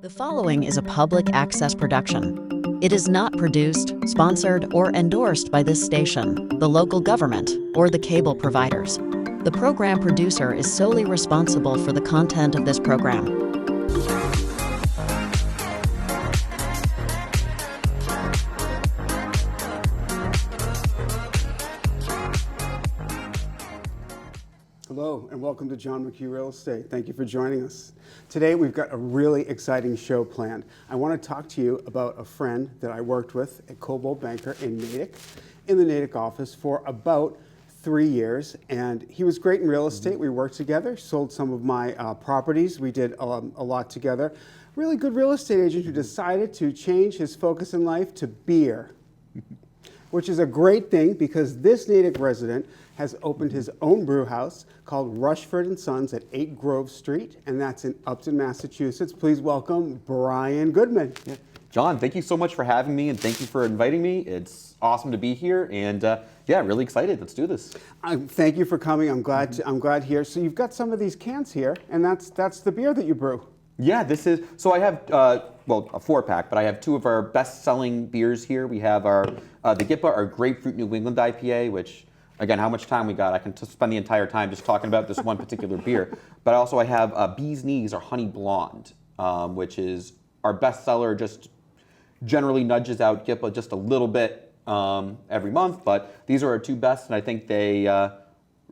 The following is a public access production. It is not produced, sponsored, or endorsed by this station, the local government, or the cable providers. The program producer is solely responsible for the content of this program. Hello and welcome to John McHugh Real Estate. Thank you for joining us. Today we've got a really exciting show planned. I want to talk to you about a friend that I worked with at Coldwell Banker in Natick, in the Natick office for about 3 years, and he was great in real estate. We worked together, sold some of my properties. We did a lot together. Really good real estate agent who decided to change his focus in life to beer, which is a great thing because this Natick resident has opened his own brew house called Rushford & Sons at 8 Grove Street, and that's in Upton, Massachusetts. Please welcome Brian Goodman. Yeah. John, thank you so much for having me, and thank you for inviting me. It's awesome to be here, and yeah, really excited. Let's do this. Thank you for coming. I'm glad here. So you've got some of these cans here, and that's the beer that you brew. Yeah, this is. So I have well, a 4-pack, but I have 2 of our best-selling beers here. We have our the Gippa, our Grapefruit New England IPA, which, again, how much time we got? I can spend the entire time just talking about this one particular beer. But also I have Bee's Knees, our Honey Blonde, which is our bestseller. Just generally nudges out Gippa just a little bit every month. But these are our 2 best, and I think they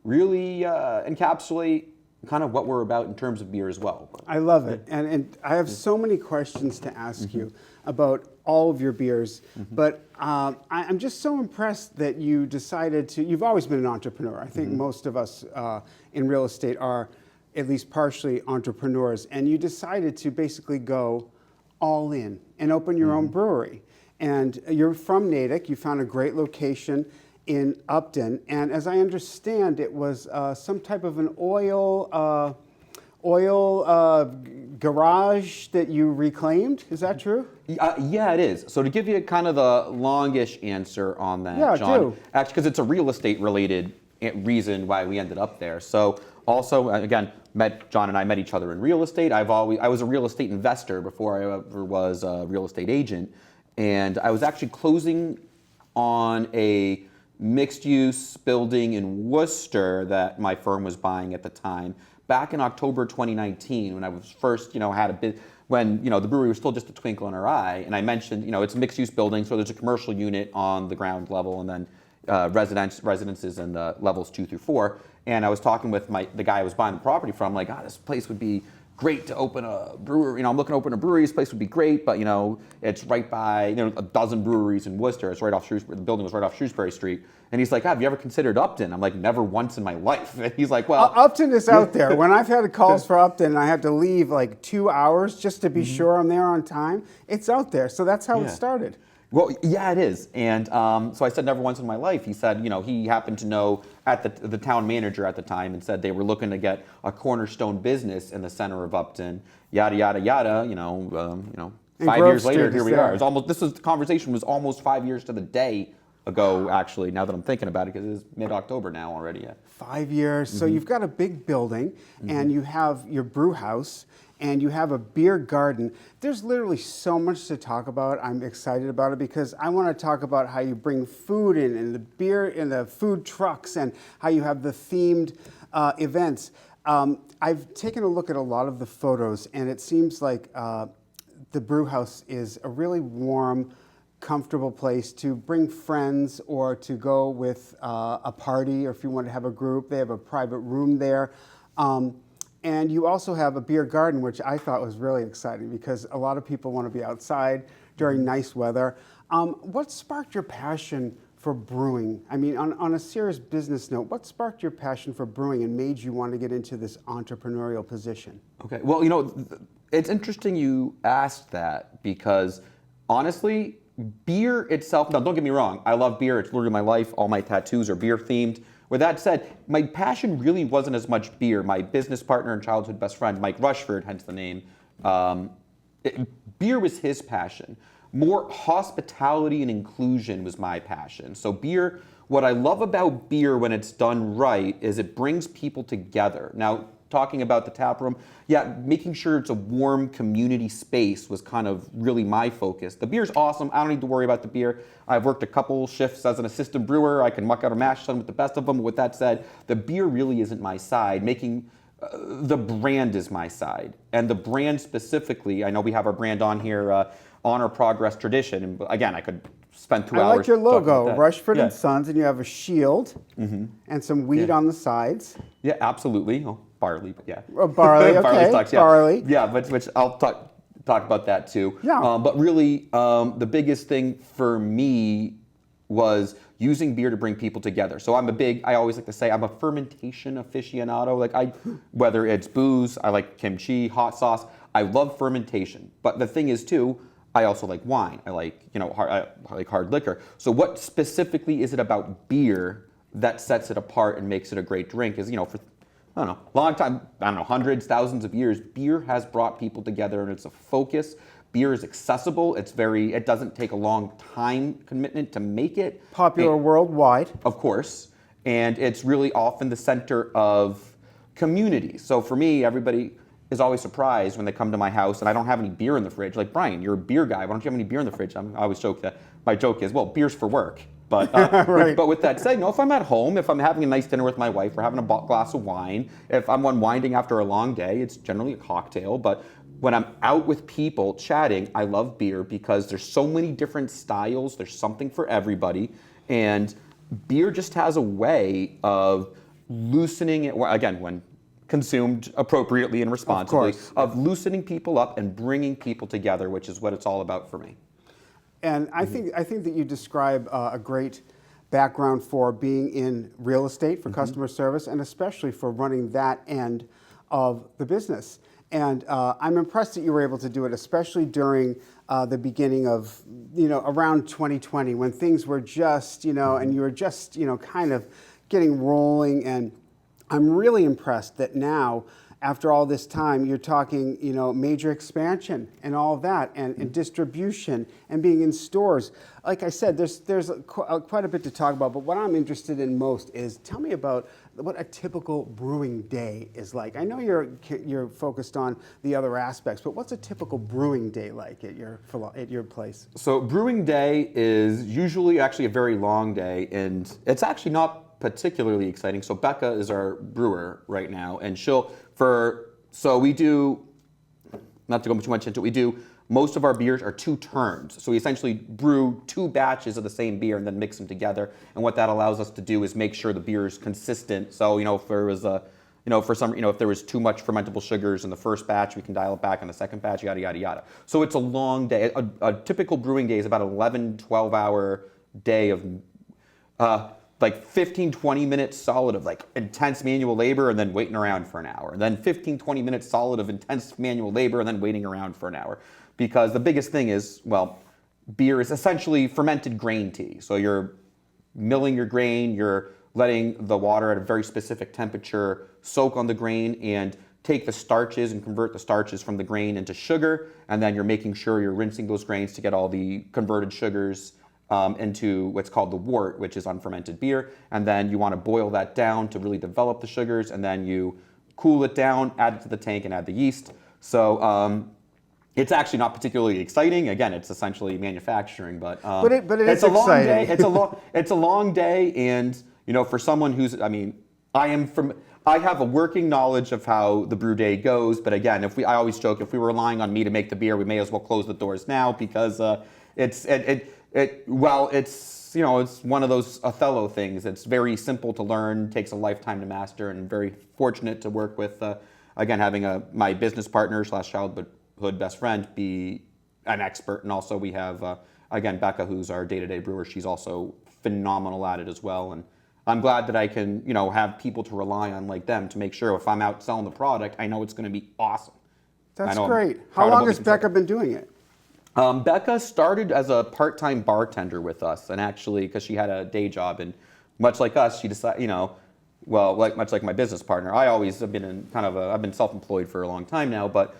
really encapsulate kind of what we're about in terms of beer as well. I love it. And I have so many questions to ask you about all of your beers, but I'm just so impressed that you decided to, you've always been an entrepreneur. I think most of us in real estate are at least partially entrepreneurs, and you decided to basically go all in and open your own brewery. And you're from Natick, you found a great location in Upton, and as I understand, it was some type of an oil garage that you reclaimed. Is that true? Yeah, it is. So to give you kind of the longish answer on that, yeah, John, do. actually, because it's a real estate related reason why we ended up there. So also, again, John and I met each other in real estate. I was a real estate investor before I ever was a real estate agent, and I was actually closing on a mixed-use building in Worcester that my firm was buying at the time. Back in October 2019, when I was first, had a bit, when, the brewery was still just a twinkle in our eye, and I mentioned, it's a mixed-use building, so there's a commercial unit on the ground level, and then residences in the levels 2 through 4. And I was talking with the guy I was buying the property from, like, this place would be great to open a brewery. I'm looking to open a brewery. This place would be great, but it's right by a dozen breweries in Worcester. It's right off Shrewsbury. The building was right off Shrewsbury Street. And he's like, have you ever considered Upton? I'm like, never once in my life. And he's like, well, Upton is out there. When I've had calls for Upton, and I had to leave like 2 hours just to be sure I'm there on time. It's out there. So that's how it started. Well, yeah, it is. And so I said never once in my life. He said, he happened to know at the town manager at the time and said they were looking to get a cornerstone business in the center of Upton, yada, yada, yada, 5 years later, here we are. The conversation was almost 5 years to the day ago, actually, now that I'm thinking about it, because it is mid-October now already. Yeah. 5 years. So you've got a big building, and you have your brew house, and you have a beer garden. There's literally so much to talk about. I'm excited about it because I want to talk about how you bring food in and the beer and the food trucks and how you have the themed events. I've taken a look at a lot of the photos, and it seems like the brew house is a really warm, comfortable place to bring friends or to go with a party, or if you want to have a group. They have a private room there. And you also have a beer garden, which I thought was really exciting because a lot of people want to be outside during nice weather. What sparked your passion for brewing? I mean, on a serious business note, what sparked your passion for brewing and made you want to get into this entrepreneurial position? Okay, well, it's interesting you asked that because honestly, beer itself, now don't get me wrong, I love beer, it's literally my life, all my tattoos are beer themed. With that said, my passion really wasn't as much beer. My business partner and childhood best friend, Mike Rushford, hence the name, beer was his passion. More hospitality and inclusion was my passion. So beer, what I love about beer when it's done right is it brings people together. Now, talking about the tap room, yeah, making sure it's a warm community space was kind of really my focus. The beer's awesome. I don't need to worry about the beer. I've worked a couple shifts as an assistant brewer. I can muck out a mash tun with the best of them. With that said, the beer really isn't my side. The brand is my side. And the brand specifically, I know we have our brand on here, Honor, Progress, Tradition. And again, I could spend 2 hours. I like your talking about logo, that. Rushford Yeah. and Sons, and you have a shield and some wheat on the sides. Yeah, absolutely. Oh, barley, but yeah. Oh, barley, okay, stocks, yeah. barley. Yeah, but which I'll talk about that too. Yeah. But really, the biggest thing for me was using beer to bring people together. So I always like to say I'm a fermentation aficionado. Whether it's booze, I like kimchi, hot sauce. I love fermentation. But the thing is too, I also like wine. I like, I like hard liquor. So what specifically is it about beer that sets it apart and makes it a great drink? Is, for, I don't know, long time, hundreds, thousands of years, beer has brought people together and it's a focus. Beer is accessible. It doesn't take a long time commitment to make it. Popular worldwide. Of course. And it's really often the center of community. So for me, everybody is always surprised when they come to my house and I don't have any beer in the fridge. Like, Brian, you're a beer guy. Why don't you have any beer in the fridge? I always joke that my joke is, well, beer's for work. But Right. but with that said, if I'm at home, if I'm having a nice dinner with my wife, we're having a glass of wine. If I'm unwinding after a long day, it's generally a cocktail. But when I'm out with people chatting, I love beer because there's so many different styles. There's something for everybody. And beer just has a way of loosening it, again, when consumed appropriately and responsibly, of loosening people up and bringing people together, which is what it's all about for me. And I think that you describe a great background for being in real estate, for customer service, and especially for running that end of the business. And I'm impressed that you were able to do it, especially during the beginning of, around 2020, when things were just, and you were just, kind of getting rolling. And I'm really impressed that now, after all this time, you're talking, major expansion and all of that, and distribution and being in stores. Like I said, there's quite a bit to talk about, but what I'm interested in most is, tell me about what a typical brewing day is like. I know you're focused on the other aspects, but what's a typical brewing day like at your place? So brewing day is usually actually a very long day, and it's actually not particularly exciting. So Becca is our brewer right now, and so we do, not to go too much into it, most of our beers are 2 turns. So we essentially brew 2 batches of the same beer and then mix them together. And what that allows us to do is make sure the beer is consistent. So, if there was if there was too much fermentable sugars in the first batch, we can dial it back in the second batch, yada, yada, yada. So it's a long day. A typical brewing day is about an 11, 12-hour day of, 15, 20 minutes solid of intense manual labor and then waiting around for an hour. And then 15, 20 minutes solid of intense manual labor and then waiting around for an hour. Because the biggest thing is, beer is essentially fermented grain tea. So you're milling your grain, you're letting the water at a very specific temperature soak on the grain and take the starches and convert the starches from the grain into sugar. And then you're making sure you're rinsing those grains to get all the converted sugars into what's called the wort, which is unfermented beer. And then you want to boil that down to really develop the sugars, and then you cool it down, add it to the tank, and add the yeast. So it's actually not particularly exciting. Again, it's essentially manufacturing, but it it's is a long exciting. day. It's a long day, and for someone who's, I have a working knowledge of how the brew day goes. But again, I always joke, if we were relying on me to make the beer, we may as well close the doors now, because it's one of those Othello things. It's very simple to learn, takes a lifetime to master, and very fortunate to work with, again, having my business partner / childhood best friend be an expert. And also we have, again, Becca, who's our day-to-day brewer. She's also phenomenal at it as well. And I'm glad that I can, have people to rely on like them to make sure if I'm out selling the product, I know it's going to be awesome. That's great. How long has Becca been doing it? Becca started as a part-time bartender with us, and actually, because she had a day job, and much like us, she decided, much like my business partner, I always have been I've been self-employed for a long time now, but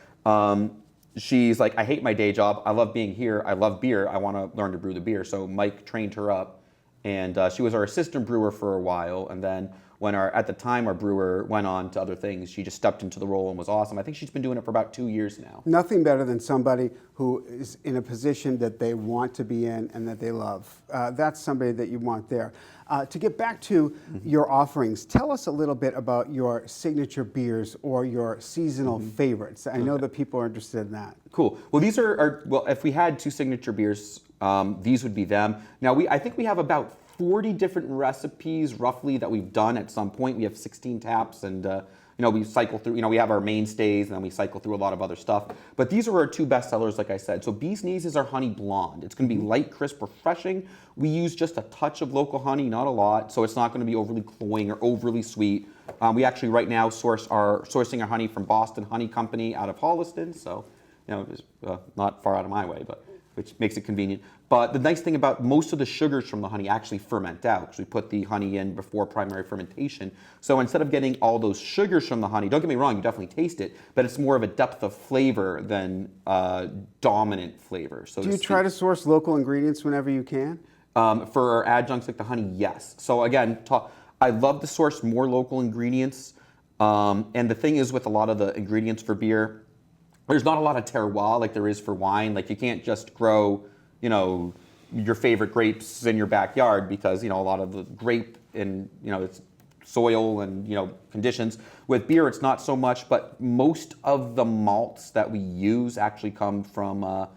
she's like, I hate my day job, I love being here, I love beer, I want to learn to brew the beer. So Mike trained her up, and she was our assistant brewer for a while, and then when at the time our brewer went on to other things, she just stepped into the role and was awesome. I think she's been doing it for about 2 years now. Nothing better than somebody who is in a position that they want to be in and that they love. That's somebody that you want there. To get back to your offerings, tell us a little bit about your signature beers or your seasonal favorites. I know that people are interested in that. Cool. Well, these are well, if we had 2 signature beers, these would be them. Now, I think we have about 40 different recipes roughly that we've done at some point. We have 16 taps, and we cycle through, we have our mainstays, and then we cycle through a lot of other stuff. But these are our 2 best sellers, like I said. So Bee's Knees is our honey blonde. It's going to be light, crisp, refreshing. We use just a touch of local honey, not a lot, so it's not going to be overly cloying or overly sweet. We actually right now sourcing our honey from Boston Honey Company out of Holliston, so it's not far out of my way, but which makes it convenient. But the nice thing about most of the sugars from the honey actually ferment out, because we put the honey in before primary fermentation. So instead of getting all those sugars from the honey, don't get me wrong, you definitely taste it, but it's more of a depth of flavor than dominant flavor. So do you try to source local ingredients whenever you can? For our adjuncts like the honey, yes. So again, I love to source more local ingredients. And the thing is with a lot of the ingredients for beer, there's not a lot of terroir like there is for wine. Like you can't just grow, your favorite grapes in your backyard because, a lot of the grape and, it's soil and, conditions. With beer, it's not so much, but most of the malts that we use actually come from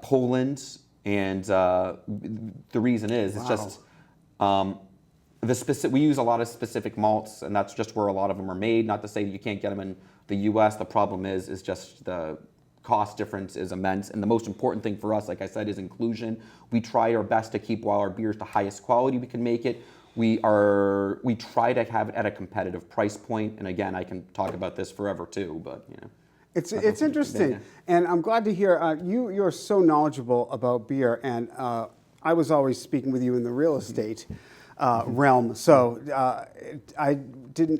Poland. And the reason is, it's just we use a lot of specific malts, and that's just where a lot of them are made. Not to say that you can't get them in the U.S. The problem is just the cost difference is immense. And the most important thing for us, like I said, is inclusion. We try our best to keep all our beers the highest quality we can make it. We try to have it at a competitive price point. And again, I can talk about this forever too, but It's interesting, and I'm glad to hear you're so knowledgeable about beer, and I was always speaking with you in the real estate realm, so I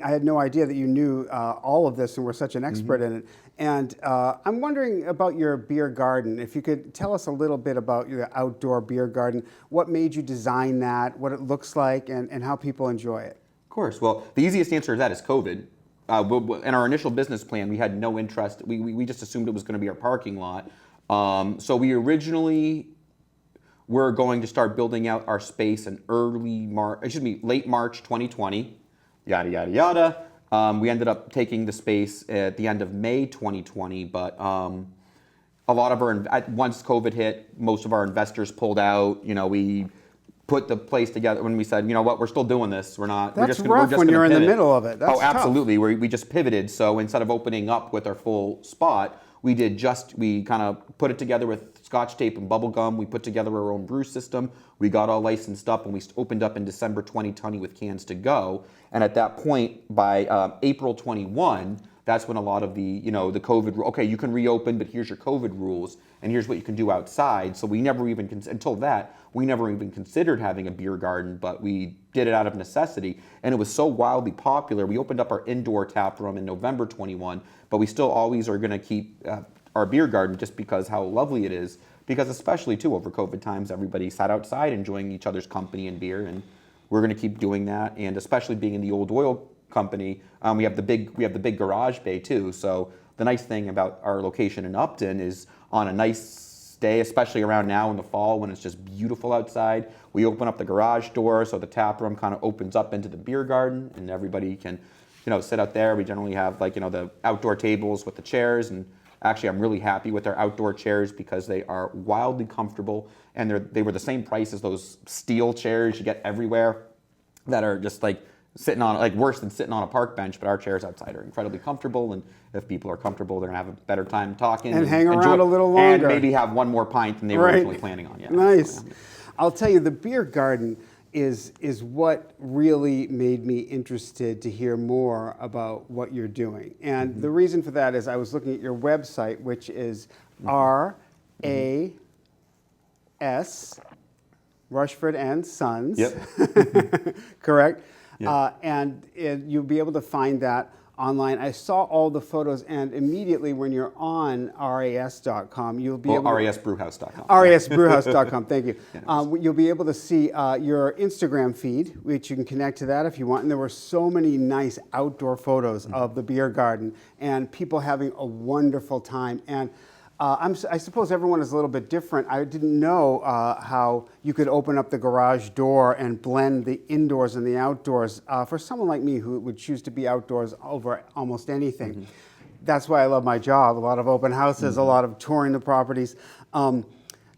had no idea that you knew all of this and were such an expert in it. And I'm wondering about your beer garden. If you could tell us a little bit about your outdoor beer garden, what made you design that, what it looks like, and how people enjoy it. Of course. Well, the easiest answer to that is COVID. In our initial business plan, we had no interest. We just assumed it was going to be our parking lot. So we originally were going to start building out our space in late March 2020, yada, yada, yada. We ended up taking the space at the end of May 2020, but a lot of once COVID hit, most of our investors pulled out. We put the place together when we said, we're still doing this. We're not. That's rough when you're in the middle of it. That's tough. Absolutely. We just pivoted. So instead of opening up with our full spot, we kind of put it together with Scotch tape and bubble gum. We put together our own brew system. We got all licensed up, and we opened up in December 2020 with cans to go. And at that point, by April 21, that's when a lot of the COVID, okay, you can reopen, but here's your COVID rules, and here's what you can do outside. So we never even, until that, we never even considered having a beer garden, but we did it out of necessity. And it was so wildly popular. We opened up our indoor tap room in November 21, but we still always are going to keep our beer garden just because how lovely it is. Because especially too over COVID times, everybody sat outside enjoying each other's company and beer, and we're going to keep doing that. And especially being in the old oil company, we have the big garage bay too. So the nice thing about our location in Upton is on a nice day, especially around now in the fall when it's just beautiful outside, we open up the garage door so the tap room kind of opens up into the beer garden, and everybody can sit out there. We generally have the outdoor tables with the chairs, and actually I'm really happy with our outdoor chairs because they are wildly comfortable, and they were the same price as those steel chairs you get everywhere that are just sitting on, worse than sitting on a park bench, but our chairs outside are incredibly comfortable, and if people are comfortable, they're gonna have a better time talking and hang around a little longer, and maybe have one more pint than they were originally planning on. Yeah. Nice. So, yeah. I'll tell you, the beer garden is what really made me interested to hear more about what you're doing. And the reason for that is I was looking at your website, which is RAS, Rushford and Sons. Yep. Correct? Yep. And you'll be able to find that online. I saw all the photos, and immediately when you're on ras.com, you'll be able rasbrewhouse.com. rasbrewhouse.com, thank you. Yeah, You'll be able to see your Instagram feed, which you can connect to that if you want. And there were so many nice outdoor photos of the beer garden and people having a wonderful time. And I suppose everyone is a little bit different. I didn't know how you could open up the garage door and blend the indoors and the outdoors. For someone like me who would choose to be outdoors over almost anything, that's why I love my job. A lot of open houses, a lot of touring the properties.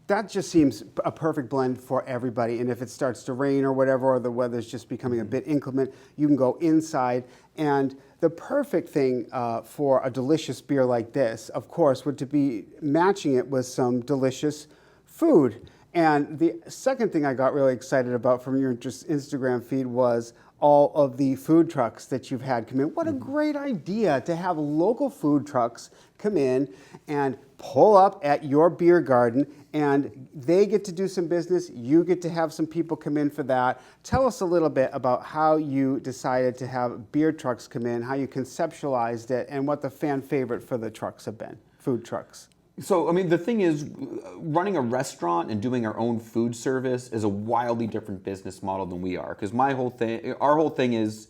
That just seems a perfect blend for everybody. And if it starts to rain or whatever, or the weather's just becoming a bit inclement, you can go inside. And the perfect thing for a delicious beer like this, of course, would to be matching it with some delicious food. And the second thing I got really excited about from your Instagram feed was all of the food trucks that you've had come in. What a great idea to have local food trucks come in and pull up at your beer garden, and they get to do some business. You get to have some people come in for that. Tell us a little bit about how you decided to have beer trucks come in, how you conceptualized it, and what the fan favorite for the trucks have been, food trucks. So, I mean, the thing is, running a restaurant and doing our own food service is a wildly different business model than we are. Because our whole thing is,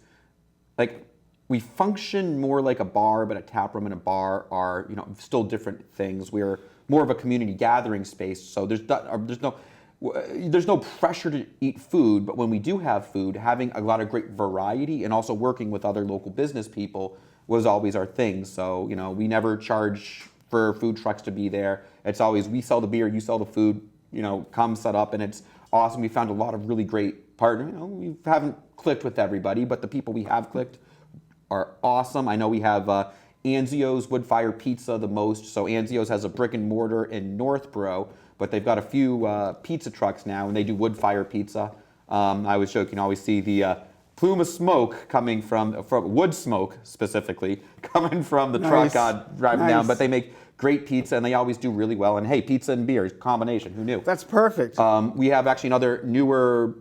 like, we function more like a bar, but a tap room and a bar are, still different things. We're more of a community gathering space, so there's no pressure to eat food. But when we do have food, having a lot of great variety and also working with other local business people was always our thing. So, we never charge for food trucks to be there. It's always, we sell the beer, you sell the food, come set up, and it's awesome. We found a lot of really great partners. We haven't clicked with everybody, but the people we have clicked are awesome. I know we have Anzio's Wood Fire Pizza the most. So Anzio's has a brick and mortar in Northborough, but they've got a few pizza trucks now, and they do wood fire pizza. I was joking, I always see the plume of smoke coming from wood smoke specifically, coming from the truck driving down, but they make great pizza and they always do really well. And hey, pizza and beer combination, who knew? That's perfect. We have actually another newer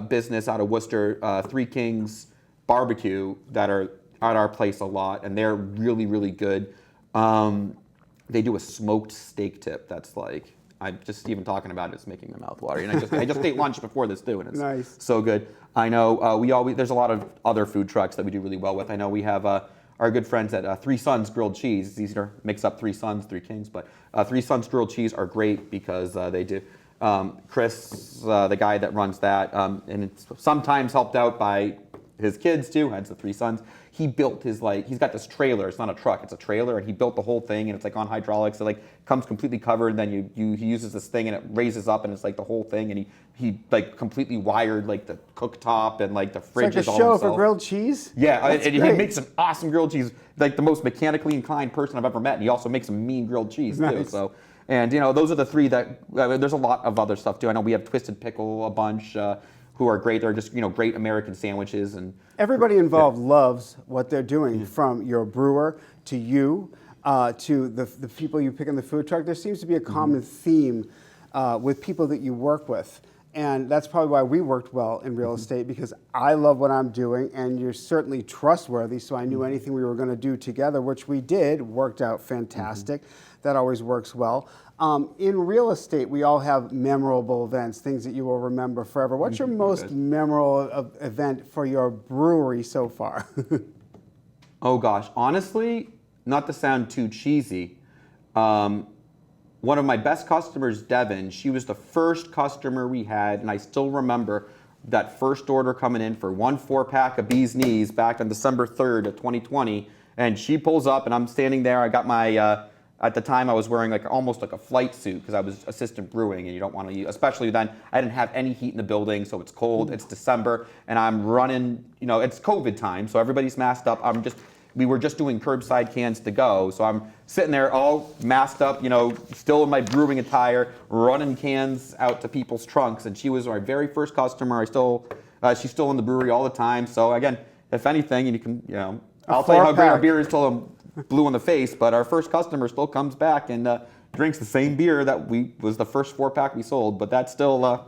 business out of Worcester, Three Kings Barbecue, that are at our place a lot, and they're really, really good. They do a smoked steak tip that's like, I'm just even talking about it's making my mouth watery. And I just ate lunch before this too, and it's nice. So good. I know there's a lot of other food trucks that we do really well with. I know we have our good friends at Three Sons Grilled Cheese. It's easy to mix up Three Sons, Three Kings, but Three Sons Grilled Cheese are great because they do. Chris, the guy that runs that, and it's sometimes helped out by his kids too, hence the Three Sons. He built he's got this trailer. It's not a truck, it's a trailer, and he built the whole thing, and it's like on hydraulics. It comes completely covered, and then he uses this thing, and it raises up, and it's like the whole thing, and he completely wired the cooktop and the fridge. It's like a show for grilled cheese? Yeah, and he makes an awesome grilled cheese, the most mechanically inclined person I've ever met, and he also makes some mean grilled cheese too. So, and those are the three that, there's a lot of other stuff too. I know we have Twisted Pickle a bunch, who are great. They're just great American sandwiches, and everybody involved loves what they're doing, from your brewer to you to the people you pick in the food truck. There seems to be a common theme with people that you work with, and that's probably why we worked well in real estate, because I love what I'm doing, and you're certainly trustworthy. So I knew anything we were going to do together, which we did, worked out fantastic. That always works well. In real estate, we all have memorable events, things that you will remember forever. What's your most memorable event for your brewery so far? Oh gosh, honestly, not to sound too cheesy, one of my best customers, Devin, she was the first customer we had, and I still remember that first order coming in for 1 4-pack of Bee's Knees back on December 3rd of 2020, and she pulls up, and I'm standing there. I got my at the time, I was wearing almost like a flight suit because I was assistant brewing, and you don't want to, especially then, I didn't have any heat in the building, so it's cold, it's December, and I'm running, it's COVID time, so everybody's masked up. We were just doing curbside cans to go, so I'm sitting there all masked up, still in my brewing attire, running cans out to people's trunks, and she was my very first customer. She's still in the brewery all the time, so again, if anything, and you can, I'll tell you how great our beer is till I'm blue in the face, but our first customer still comes back and drinks the same beer that was the first 4-pack we sold. But that still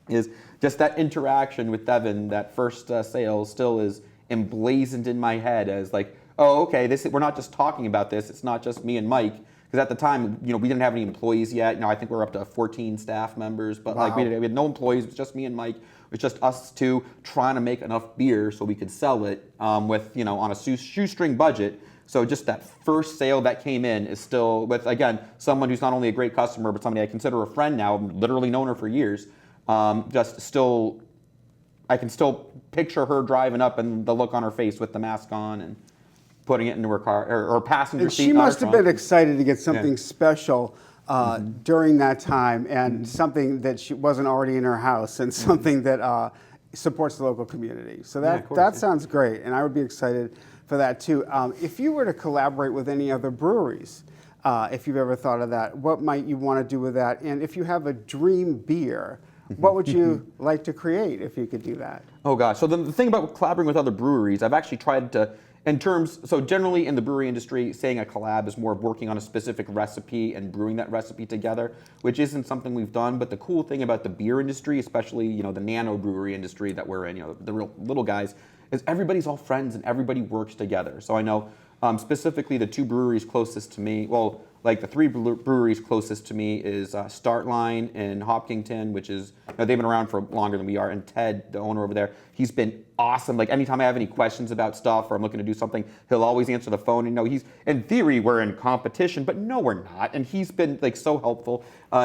is just that interaction with Devin, that first sale still is emblazoned in my head as oh, okay, we're not just talking about this. It's not just me and Mike. Because at the time, we didn't have any employees yet. I think we're up to 14 staff members, but Wow. we had no employees. It was just me and Mike. It was just us two trying to make enough beer so we could sell it with, on a shoestring budget. So just that first sale that came in is still with, again, someone who's not only a great customer, but somebody I consider a friend now. I've literally known her for years. I can still picture her driving up and the look on her face with the mask on and putting it into her car or passenger And seat. she must have trunk. been excited to get something special during that time, and something that she wasn't already in her house, and something that supports the local community. So Yeah, of course, that yeah. sounds great, and I would be excited for that too. If you were to collaborate with any other breweries, if you've ever thought of that, what might you want to do with that? And if you have a dream beer, what would you like to create if you could do that? Oh gosh, so the thing about collaborating with other breweries, I've actually tried to, so generally in the brewery industry, saying a collab is more of working on a specific recipe and brewing that recipe together, which isn't something we've done. But the cool thing about the beer industry, especially, the nano brewery industry that we're in, the real little guys, is everybody's all friends and everybody works together. So I know specifically the two breweries closest to me, well, like the three breweries closest to me is Startline in Hopkinton, which is, they've been around for longer than we are, and Ted, the owner over there, he's been awesome. Like anytime I have any questions about stuff or I'm looking to do something, he'll always answer the phone. And he's, in theory, we're in competition, but no, we're not. And he's been so helpful.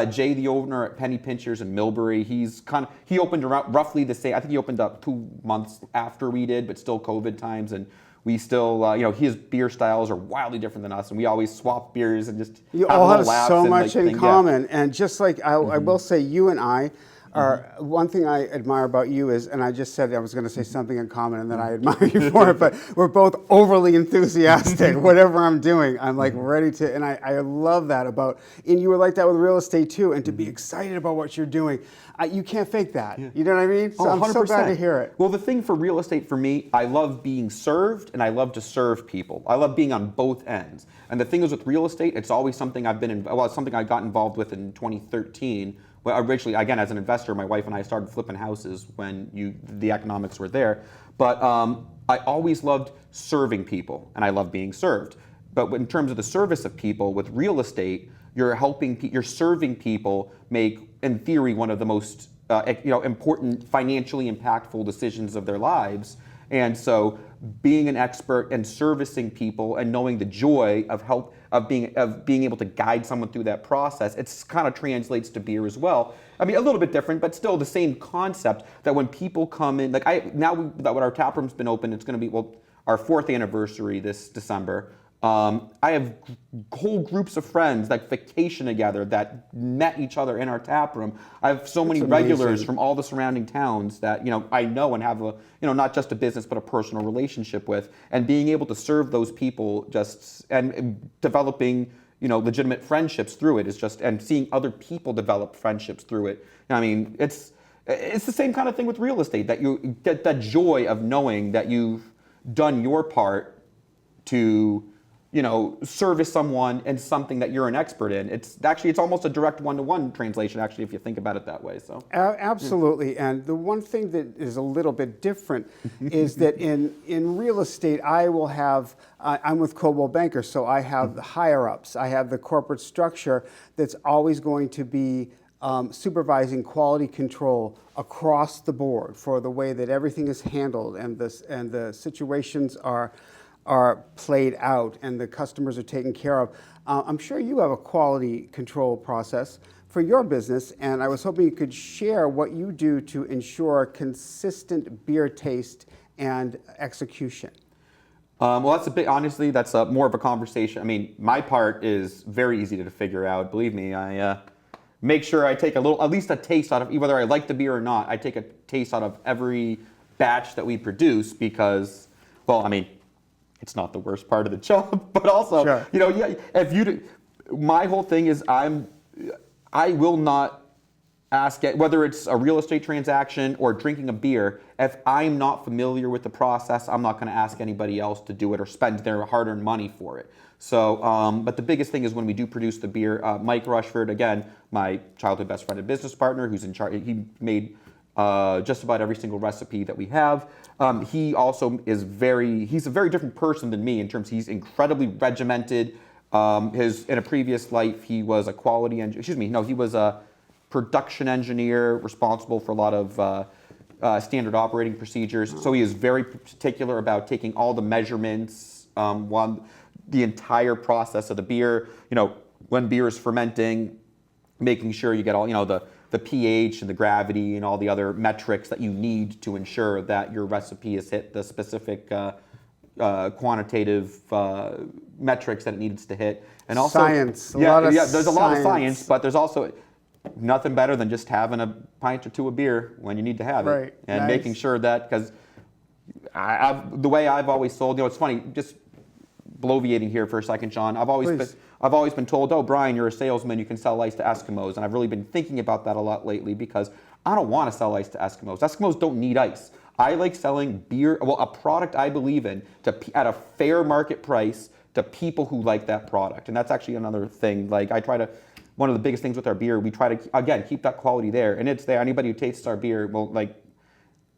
Jay, the owner at Penny Pinchers in Millbury, he opened around roughly the same, I think he opened up 2 months after we did, but still COVID times. And we still, his beer styles are wildly different than us, and we always swap beers and just You have all little have laughs so and, much in things. common, and just like I will say, you and I are one thing I admire about you is, and I just said I was going to say something in common, and then I admire you for it, but we're both overly enthusiastic. Whatever I'm doing, I'm like ready to, and I love that about, and you were like that with real estate too, and to be excited about what you're doing. You can't fake that. You know what I mean? So Oh, I'm so 100%. glad to hear it. Well, the thing for real estate for me, I love being served and I love to serve people. I love being on both ends. And the thing is with real estate, it's always something it's something I got involved with in 2013. Well, originally, again, as an investor, my wife and I started flipping houses when the economics were there. But I always loved serving people, and I love being served. But in terms of the service of people, with real estate, you're serving people make, in theory, one of the most important, financially impactful decisions of their lives. And so, being an expert and servicing people and knowing the joy of being able to guide someone through that process, it's kind of translates to beer as well. I mean, a little bit different, but still the same concept. That when people come in, that our tap room's been open, it's going to be our 4th anniversary this December. I have whole groups of friends that vacation together that met each other in our tap room. I have so many regulars from all the surrounding towns that I know and have not just a business but a personal relationship with, and being able to serve those people and developing legitimate friendships through it is and seeing other people develop friendships through it. I mean, it's the same kind of thing with real estate, that you get that joy of knowing that you've done your part to service someone and something that you're an expert in. It's almost a direct one-to-one translation, actually, if you think about it that way. So absolutely. And the one thing that is a little bit different is that in real estate, I will have, I'm with Coldwell Banker, so I have the higher-ups. I have the corporate structure that's always going to be supervising quality control across the board for the way that everything is handled and the situations are played out and the customers are taken care of. I'm sure you have a quality control process for your business, and I was hoping you could share what you do to ensure consistent beer taste and execution. Well, honestly, that's more of a conversation. I mean, my part is very easy to figure out. Believe me, I make sure I take at least a taste out of, whether I like the beer or not, I take a taste out of every batch that we produce because, it's not the worst part of the job, but also, sure. My whole thing is I will not ask whether it's a real estate transaction or drinking a beer. If I'm not familiar with the process, I'm not going to ask anybody else to do it or spend their hard-earned money for it. So, but the biggest thing is when we do produce the beer, Mike Rushford, again, my childhood best friend and business partner, who's in charge, he made just about every single recipe that we have. He also is he's a very different person than me in terms he's incredibly regimented. In a previous life, he was a he was a production engineer responsible for a lot of standard operating procedures. So he is very particular about taking all the measurements, the entire process of the beer, when beer is fermenting, making sure you get all, the pH and the gravity and all the other metrics that you need to ensure that your recipe has hit the specific quantitative metrics that it needs to hit. And also science. There's a lot of science, but there's also nothing better than just having a pint or two of beer when you need to have it, and making sure that, because the way I've always sold, it's funny, just bloviating here for a second, John. I've always been told, oh, Brian, you're a salesman, you can sell ice to Eskimos, and I've really been thinking about that a lot lately because I don't want to sell ice to Eskimos. Eskimos don't need ice. I like selling beer, a product I believe in, at a fair market price to people who like that product, and that's actually another thing. Like one of the biggest things with our beer, we try to, again, keep that quality there, and it's there. Anybody who tastes our beer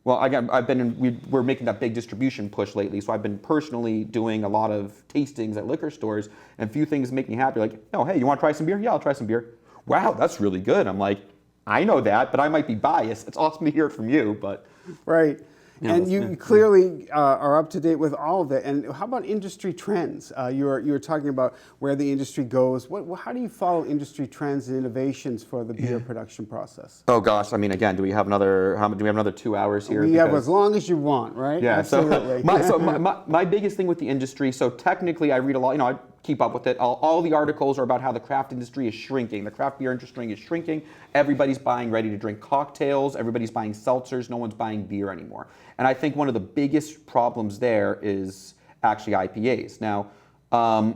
again, we're making that big distribution push lately, so I've been personally doing a lot of tastings at liquor stores, and a few things make me happy, like, oh, hey, you want to try some beer? Yeah, I'll try some beer. Wow, that's really good. I'm like, I know that, but I might be biased. It's awesome to hear it from you, but... Right. And you clearly are up to date with all of it. And how about industry trends? You were talking about where the industry goes. How do you follow industry trends and innovations for the beer production process? Oh gosh, I mean, again, do we have another 2 hours here? We have as long as you want, right? Yeah, absolutely. My biggest thing with the industry. So technically, I read a lot. I keep up with it. All the articles are about how the craft industry is shrinking. The craft beer industry is shrinking. Everybody's buying ready-to-drink cocktails. Everybody's buying seltzers. No one's buying beer anymore. And I think one of the biggest problems there is actually IPAs. Now, there's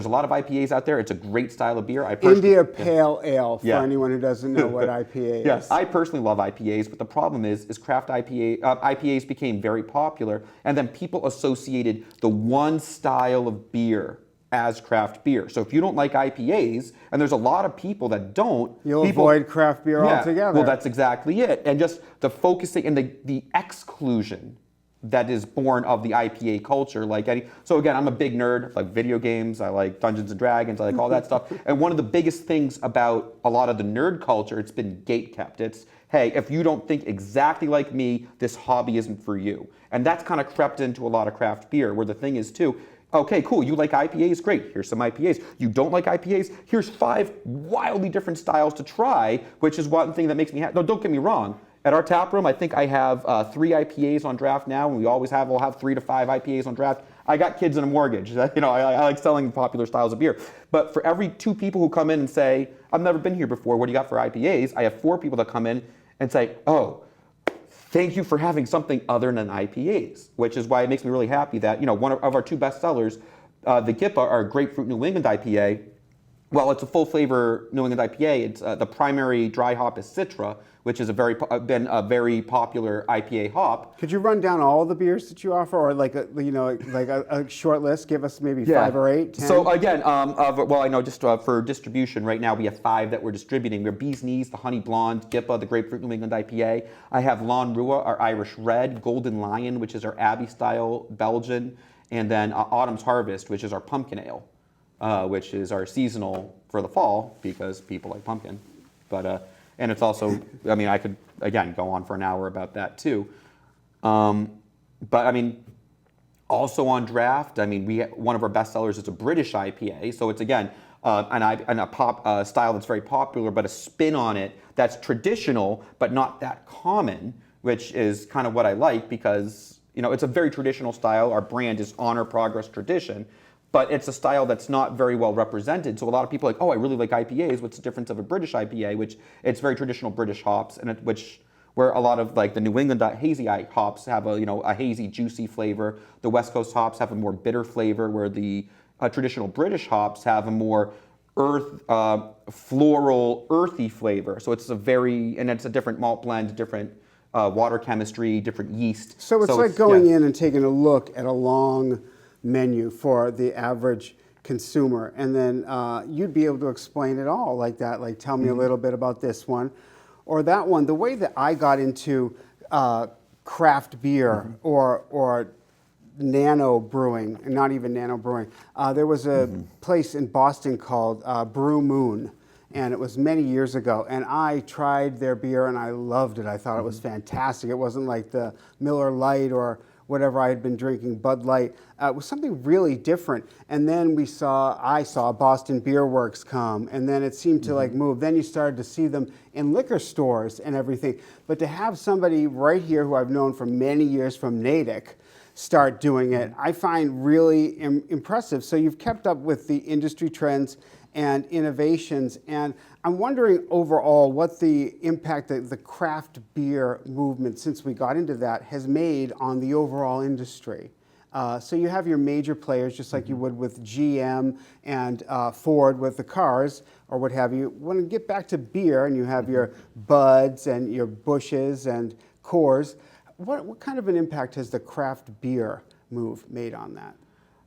a lot of IPAs out there. It's a great style of beer. India Pale Ale, for anyone who doesn't know what IPA is. Yes, I personally love IPAs, but the problem is craft IPAs became very popular, and then people associated the one style of beer as craft beer. So if you don't like IPAs, and there's a lot of people that don't, you'll avoid craft beer altogether. Well, that's exactly it. And just the focusing and the exclusion that is born of the IPA culture. So again, I'm a big nerd. I like video games. I like Dungeons and Dragons. I like all that stuff. And one of the biggest things about a lot of the nerd culture, it's been gatekept. It's, hey, if you don't think exactly like me, this hobby isn't for you. And that's kind of crept into a lot of craft beer, where the thing is too, okay, cool, you like IPAs? Great, here's some IPAs. You don't like IPAs? Here's 5 wildly different styles to try, which is one thing that makes me happy. No, don't get me wrong. At our tap room, I think I have 3 IPAs on draft now, and we'll have 3 to 5 IPAs on draft. I got kids and a mortgage. I like selling popular styles of beer. But for every 2 people who come in and say, I've never been here before, what do you got for IPAs? I have 4 people that come in and say, oh, thank you for having something other than IPAs, which is why it makes me really happy that, one of our 2 best sellers, the Gippa, our Grapefruit New England IPA. Well, it's a full flavor New England IPA. It's the primary dry hop is Citra, which has been a very popular IPA hop. Could you run down all the beers that you offer, or like a short list? Give us maybe 5 or 8, 10. So again, I know just for distribution right now we have 5 that we're distributing. We have Bee's Knees, the Honey Blonde, Gippa, the Grapefruit New England IPA. I have Lon Rua, our Irish Red, Golden Lion, which is our Abbey style Belgian, and then Autumn's Harvest, which is our pumpkin ale, which is our seasonal for the fall because people like pumpkin. But and it's also, I mean, I could, again, go on for an hour about that too. But I mean, also on draft, I mean, one of our best sellers is a British IPA. So it's, again, a pop style that's very popular, but a spin on it that's traditional, but not that common, which is kind of what I like because, it's a very traditional style. Our brand is Honor, Progress, Tradition. But it's a style that's not very well represented. So a lot of people are like, oh, I really like IPAs. What's the difference of a British IPA, which it's very traditional British hops, and where a lot of like the New England hazy hops have a hazy, juicy flavor. The West Coast hops have a more bitter flavor, where the traditional British hops have a more floral, earthy flavor. So it's it's a different malt blend, different water chemistry, different yeast. So it's like going in and taking a look at a long menu for the average consumer, and then you'd be able to explain it all like that, like tell me a little bit about this one, or that one. The way that I got into craft beer or nano brewing, not even nano brewing. There was a place in Boston called Brew Moon, and it was many years ago. And I tried their beer, and I loved it. I thought it was fantastic. It wasn't like the Miller Lite or whatever I had been drinking, Bud Light. It was something really different. And then I saw Boston Beer Works come, and then it seemed to like move. Then you started to see them in liquor stores and everything. But to have somebody right here who I've known for many years from Natick start doing it, I find really impressive. So you've kept up with the industry trends and innovations, and I'm wondering overall what the impact that the craft beer movement, since we got into that, has made on the overall industry. So you have your major players, just like you would with GM and Ford with the cars or what have you. When you get back to beer and you have your Buds and your Bushes and Coors, what kind of an impact has the craft beer move made on that?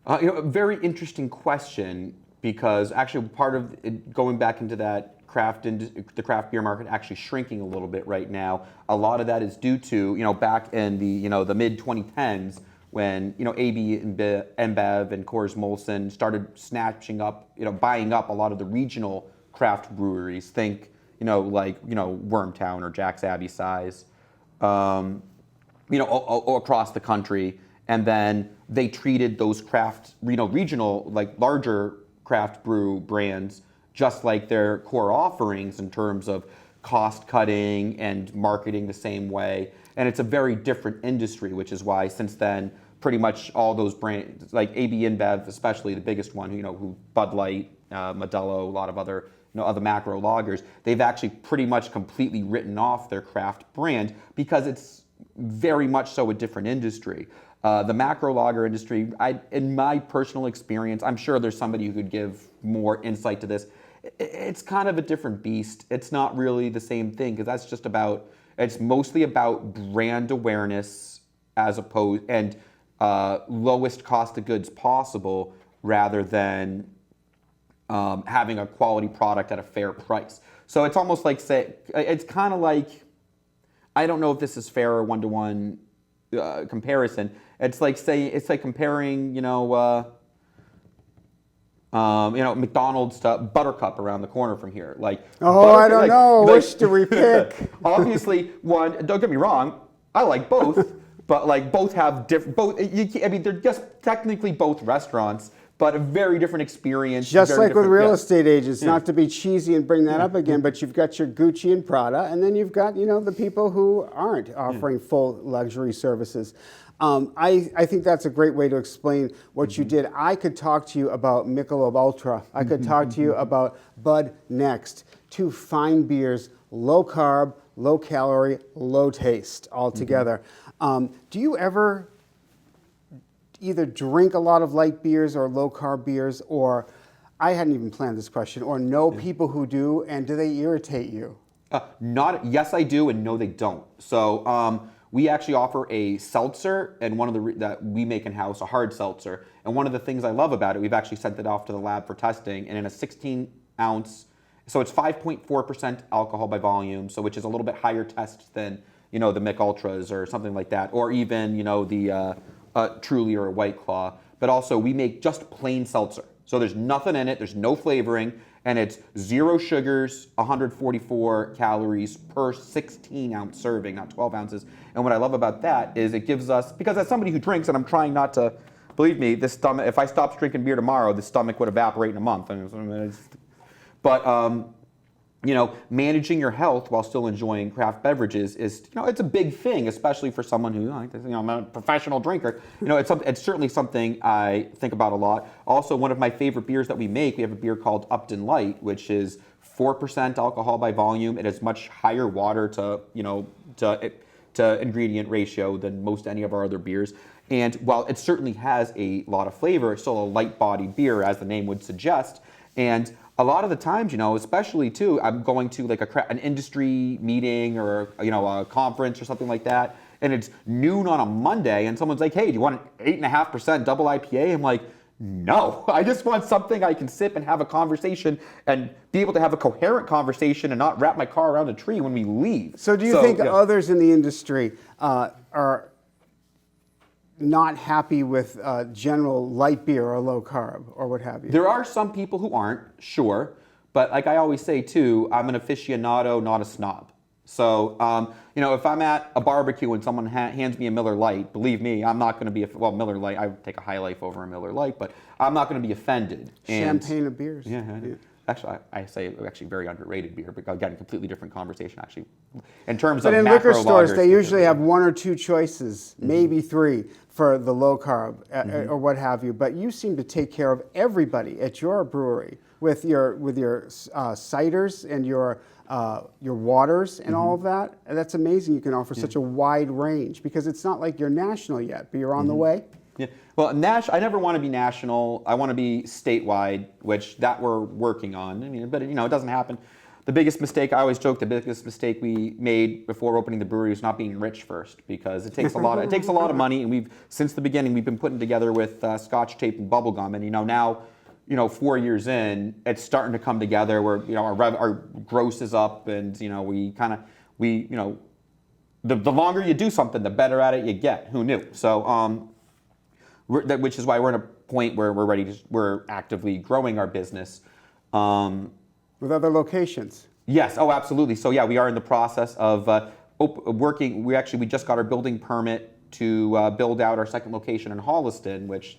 A very interesting question, because actually part of it, going back into that the craft beer market actually shrinking a little bit right now. A lot of that is due to back in the mid 2010s when AB InBev and Coors Molson started snatching up buying up a lot of the regional craft breweries. Think like Wormtown or Jack's Abbey size. Across the country, and then they treated those craft, regional, like larger craft brew brands, just like their core offerings in terms of cost cutting and marketing the same way. And it's a very different industry, which is why since then, pretty much all those brands, like AB InBev, especially the biggest one, who Bud Light, Modelo, a lot of other other macro lagers, they've actually pretty much completely written off their craft brand because it's very much so a different industry. The macro lager industry, in my personal experience, I'm sure there's somebody who could give more insight to this. It's kind of a different beast. It's not really the same thing, because it's mostly about brand awareness as opposed and lowest cost of goods possible, rather than having a quality product at a fair price. So it's almost like it's kind of like, I don't know if this is fair or one-to-one comparison. It's like comparing, McDonald's to Buttercup around the corner from here. I don't know. Which do we pick? Obviously, one. Don't get me wrong. I like both, but both have different. They're just technically both restaurants, but a very different experience. Just like with real estate agents, not to be cheesy and bring that up again, but you've got your Gucci and Prada, and then you've got the people who aren't offering full luxury services. I think that's a great way to explain what you did. I could talk to you about Michelob Ultra. I could talk to you about Bud Next. Two fine beers, low carb, low calorie, low taste altogether. Do you ever either drink a lot of light beers or low carb beers, or I hadn't even planned this question, or know people who do, and do they irritate you? Yes, I do, and no, they don't. So we actually offer a seltzer, and one of that we make in house, a hard seltzer. And one of the things I love about it, we've actually sent it off to the lab for testing, and in a 16-ounce, so it's 5.4% alcohol by volume, so which is a little bit higher test than the Mich Ultras or something like that, or even the Truly or a White Claw. But also we make just plain seltzer. So there's nothing in it, there's no flavoring, and it's 0 sugars, 144 calories per 16-ounce serving, not 12 ounces. And what I love about that is it gives us, because as somebody who drinks, and I'm trying not to, believe me, this stomach, if I stopped drinking beer tomorrow, the stomach would evaporate in a month. Managing your health while still enjoying craft beverages is, it's a big thing, especially for someone who, I'm a professional drinker. It's certainly something I think about a lot. Also, one of my favorite beers that we make, we have a beer called Upton Light, which is 4% alcohol by volume. It has much higher water to ingredient ratio than most any of our other beers. And while it certainly has a lot of flavor, it's still a light body beer, as the name would suggest. And a lot of the times, especially too, I'm going to like an industry meeting or a conference or something like that, and it's noon on a Monday, and someone's like, "Hey, do you want an 8.5% double IPA?" I'm like, No, I just want something I can sip and have a conversation and be able to have a coherent conversation and not wrap my car around a tree when we leave. So do you think others in the industry are not happy with general light beer or low carb or what have you? There are some people who aren't, sure. But like I always say too, I'm an aficionado, not a snob. So, if I'm at a barbecue and someone hands me a Miller Lite, believe me, I'm not going to be, Miller Lite, I would take a High Life over a Miller Lite, but I'm not going to be offended. Champagne of beers. Yeah. Actually, I say very underrated beer, but again, completely different conversation actually. In terms of But in macro liquor stores, lagers, they usually have one or two choices, maybe three, for the low carb or what have you. But you seem to take care of everybody at your brewery with your ciders and your waters and all of that. And that's amazing. You can offer such a wide range because it's not like you're national yet, but you're on the way. Yeah. Well, I never want to be national. I want to be statewide, which that we're working on. I mean, but it doesn't happen. The biggest mistake, I always joke, the biggest mistake we made before opening the brewery was not being rich first, because it takes a lot of money, and since the beginning we've been putting together with Scotch tape and bubble gum, and now 4 years in, it's starting to come together where our gross is up, and the longer you do something, the better at it you get. Who knew? So which is why we're in a point where we're actively growing our business. With other locations. Yes. Oh, absolutely. So yeah, we are in the process of working. We just got our building permit to build out our second location in Holliston, which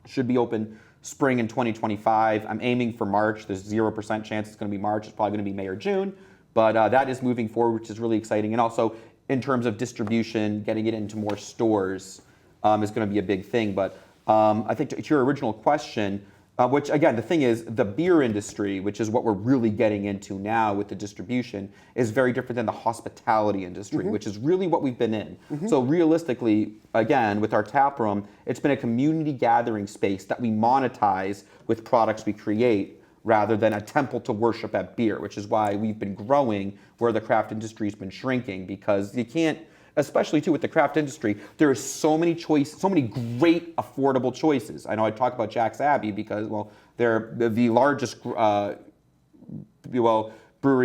should be open spring in 2025. I'm aiming for March. There's 0% chance it's going to be March. It's probably going to be May or June. But that is moving forward, which is really exciting. And also, in terms of distribution, getting it into more stores is going to be a big thing. But I think to your original question, which again, the thing is, the beer industry, which is what we're really getting into now with the distribution, is very different than the hospitality industry, which is really what we've been in. So realistically, again, with our tap room, it's been a community gathering space that we monetize with products we create, rather than a temple to worship at beer, which is why we've been growing where the craft industry has been shrinking, because you can't, especially too with the craft industry, there is so many great affordable choices. I know I talk about Jack's Abbey because, they're the largest brewery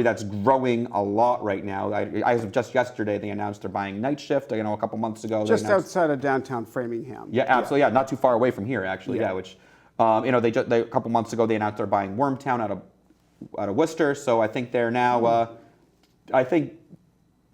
that's growing a lot right now. As of just yesterday, they announced they're buying Night Shift. A couple months ago, just outside of downtown Framingham. Yeah, absolutely. Yeah, not too far away from here, actually. Yeah, which a couple months ago they announced they're buying Wormtown out of Worcester. So I think they're now, I think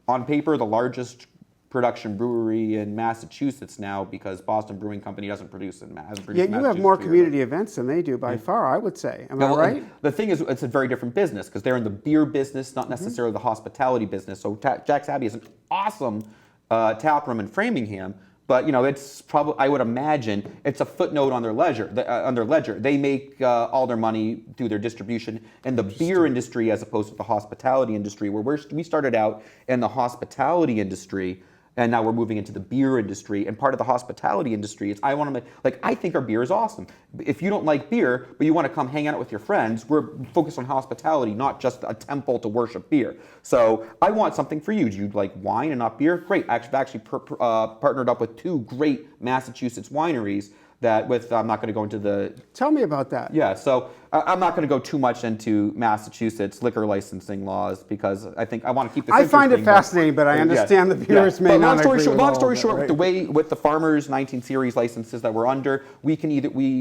on paper, the largest production brewery in Massachusetts now, because Boston Brewing Company doesn't produce in Massachusetts. Yeah, you have more community events than they do by far, I would say. Am I right? The thing is, it's a very different business because they're in the beer business, not necessarily the hospitality business. So Jack's Abbey is an awesome tap room in Framingham, but it's probably, I would imagine, it's a footnote on their ledger. They make all their money through their distribution in the beer industry as opposed to the hospitality industry, where we started out in the hospitality industry. And now we're moving into the beer industry. And part of the hospitality industry is I think our beer is awesome. If you don't like beer, but you want to come hang out with your friends, we're focused on hospitality, not just a temple to worship beer. So I want something for you. Do you like wine and not beer? Great. I've actually partnered up with two great Massachusetts wineries I'm not going to go into the... Tell me about that. Yeah, so I'm not going to go too much into Massachusetts liquor licensing laws because I think I want to keep this interesting. I find it fascinating, but I understand the viewers may not agree with all of it. Long story short, with the Farmers 19 Series licenses that we're under, we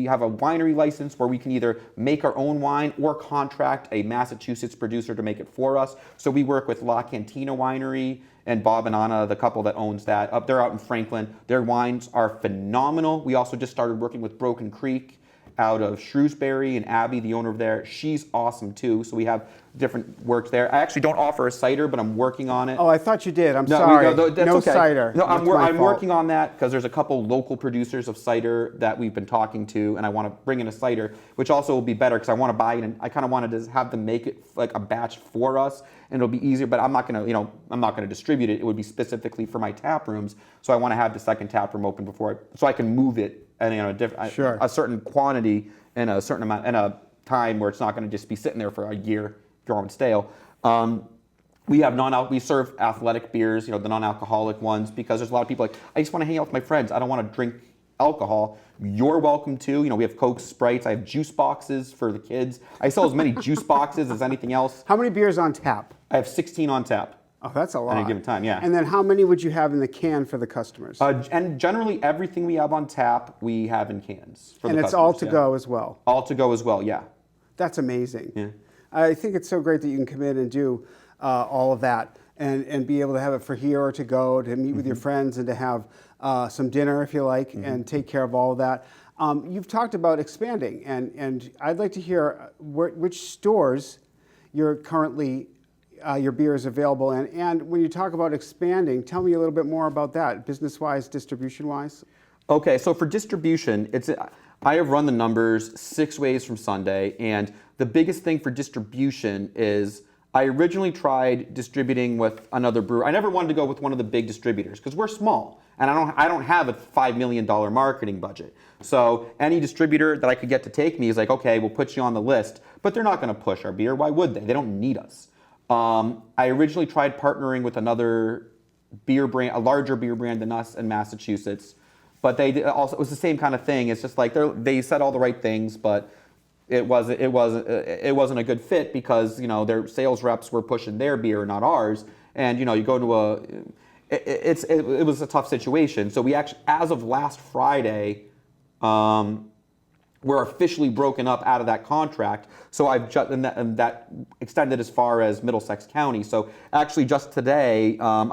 have a winery license where we can either make our own wine or contract a Massachusetts producer to make it for us. So we work with La Cantina Winery and Bob and Anna, the couple that owns that. They're out in Franklin. Their wines are phenomenal. We also just started working with Broken Creek out of Shrewsbury, and Abby, the owner of there, she's awesome too. So we have different works there. I actually don't offer a cider, but I'm working on it. Oh, I thought you did. I'm sorry. No okay. cider. No, I'm working on that because there's a couple local producers of cider that we've been talking to, and I want to bring in a cider, which also will be better because I want to buy it, and I kind of wanted to have them make it like a batch for us, and it'll be easier. But I'm not going to distribute it. It would be specifically for my tap rooms. So I want to have the second tap room open so I can move it and a certain quantity in a certain amount in a time where it's not going to just be sitting there for a year growing stale. We serve athletic beers, the non-alcoholic ones, because there's a lot of people I just want to hang out with my friends. I don't want to drink alcohol, you're welcome to. We have Coke, Sprites. I have juice boxes for the kids. I sell as many juice boxes as anything else. How many beers on tap? I have 16 on tap. Oh, that's a lot. At any given time, yeah. And then how many would you have in the can for the customers? And generally, everything we have on tap, we have in cans for and the it's all customers, to go as well. All to go as well, yeah. That's amazing. Yeah. I think it's so great that you can come in and do all of that and be able to have it for here or to go, to meet with your friends and to have some dinner if you like and take care of all of that. You've talked about expanding and I'd like to hear which stores you're currently your beer is available in. And when you talk about expanding, tell me a little bit more about that, business-wise, distribution-wise. Okay, so for distribution, I have run the numbers 6 ways from Sunday, and the biggest thing for distribution is I originally tried distributing with another brewer. I never wanted to go with one of the big distributors because we're small, and I don't have a $5 million marketing budget. So any distributor that I could get to take me is like, okay, we'll put you on the list, but they're not going to push our beer. Why would they? They don't need us. I originally tried partnering with another beer brand, a larger beer brand than us in Massachusetts, but it was the same kind of thing. It's just like they said all the right things, but it wasn't a good fit because their sales reps were pushing their beer, not ours. And you go to it was a tough situation. So we actually, as of last Friday, we're officially broken up out of that contract. So and that extended as far as Middlesex County. So actually, just today, So